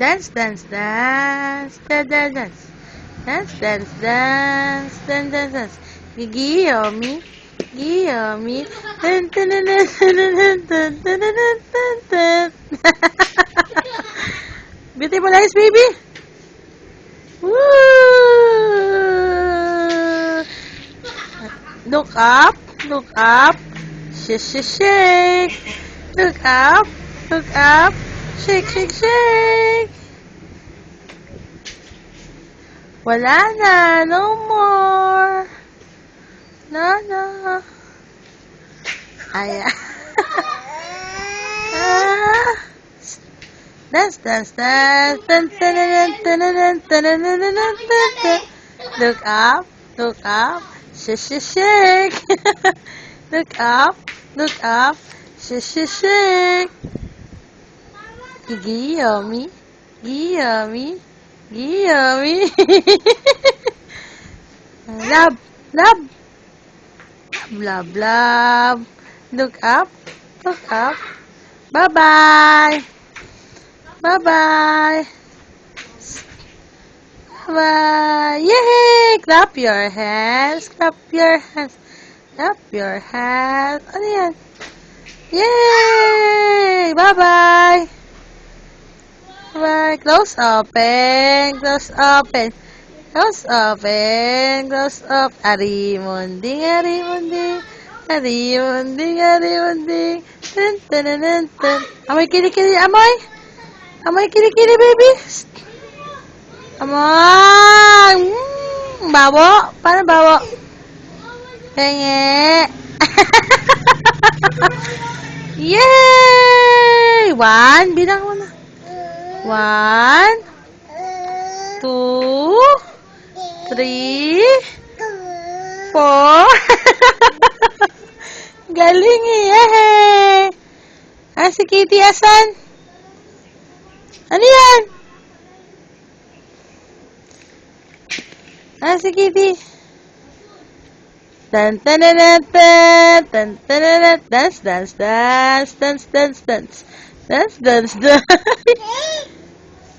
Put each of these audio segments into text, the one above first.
Dance, dance, dance, dance, dance, dance. Dance, dance, dance, dance, dance, dance. Giyomi, giyomi. Dun, dun, dun, dun, dun, dun, dun, dun, dun, dun, dun. Beautiful eyes, baby. Woo! Look up, look up. Shake, shake, shake. Look up, look up. Shake, shake, shake. Wala na, no more. No, no. Ayan. Dance, dance, dance. Dun, dun, dun, dun, dun, dun, dun, dun, dun, dun, dun. Look up, look up. Shake, shake, shake. Look up, look up. Shake, shake, shake. Giyomi, giyomi, giyomi. Love, love. Love, love. Look up, look up. Bye-bye. Bye-bye. Bye-bye. Yay! Clap your hands. Clap your hands. Clap your hands. Ano yan? Yay! Bye-bye. Bye. Close open. Close open. Close open. Close up. Arimunding, arimunding. Arimunding, arimunding. Dun, dun, dun, dun, dun. Amoy kilikili, amoy. Amoy kilikili, baby. Amoy. Bawo. Paano bawo? Penge. Yay! One. Bilang mo na. 1, 2, 3, 4. Galing eh. Si Kitty asan? Ano yan? Si Kitty. Tan tan tan tan tan tan. Dance, dance, dance, dance, dance, dance. Dance, dance, dance.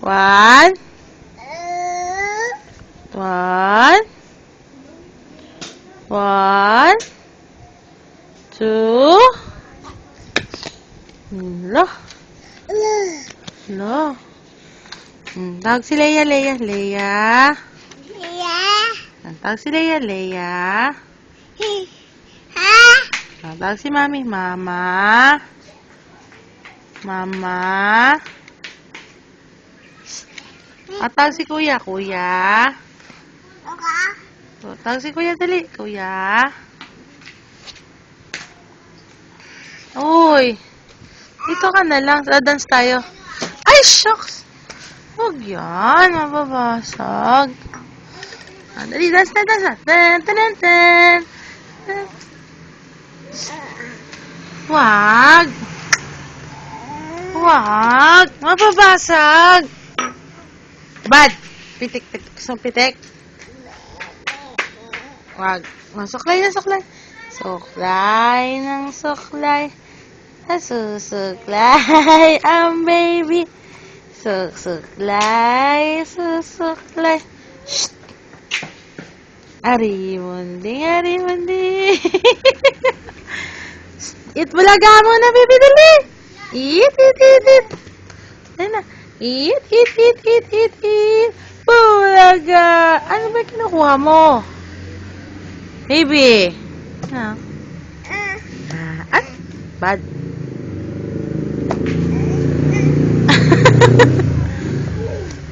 1, 1, 1, 2. Lo. Lo. Tawag si Leia, Leia, Leia. Tawag si Leia, Leia. Tawag si Mami, Mama. Mama. Tawag si Kuya, Kuya. Tawag si Kuya, dali. Kuya. Uy. Dito ka na lang. Dance tayo. Ay, shucks. Huwag yan. Mababasag. Dali, dance na, dance na. Tan, tan, tan. Wag. Wag. Mababasag. Bad. Pitik, pitik. Gusto pitik? Wag. Suklay na, suklay. Suklay ng suklay. Susuklay ang baby. Susuklay, susuklay. Shh. Arimunding, arimunding. Itbulaga mo na, baby, dali. Eat, eat, eat, eat. Dali na. Eat, eat, eat, eat, eat, eat. Bulaga. Ano ba kinukuha mo? Baby. Ano? At? Bad.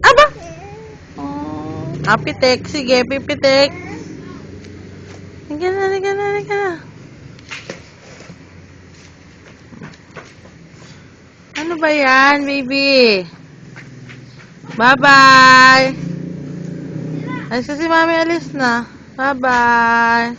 Aba? Pitik. Sige, pipitik. Liga na, liga na, liga na. Ano ba yan, baby? Bye-bye. Alis kasi mami, alis na. Bye-bye.